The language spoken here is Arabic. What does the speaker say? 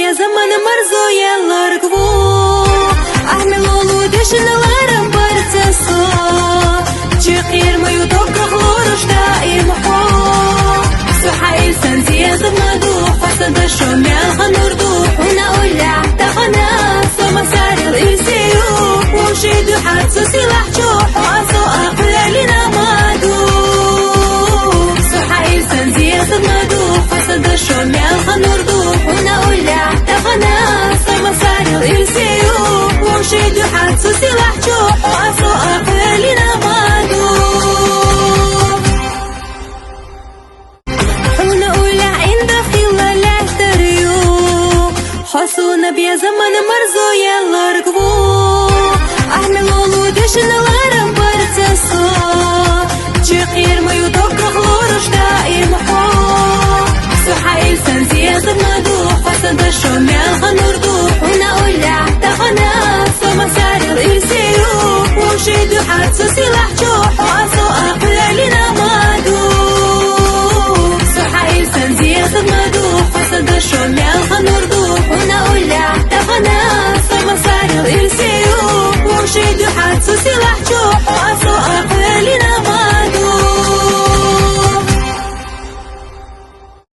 نبيا زمان مرزو يلا ركبو احملوا دشنلارم برتسو تشقير ما يدق خلورش دائم حو سحايل سنزي زمدو فسد الشمال خنردو هنا أولع تغنى سما سار الإرسيو وشيدو حدسو سلاح جوح وأسو أقلالنا مادو سحايل سنزي زمدو فسد الشمال خنردو هنا أولع تغنى سما سار الإرسيو وشيدو حدسو سلاح جوح وأسو أقلالنا مادو حسو نبيا زمان مرزو يلا ركبو احملوا دشنلارم برتسو تشقير ما يدق خلورش دائم حو سحايل سنزي زمدو فسد الشمال خنردو هنا أولع تغنى سما سار الإرسيو وشيدو حدسو سلاح جوح وأسو أقلالنا مادو سحايل سنزي زمدو فسد الشمال خنردو هنا أولع تغنى سما سار الإرسيو وشيدو حدسو سلاح جوح وأسو أقلالنا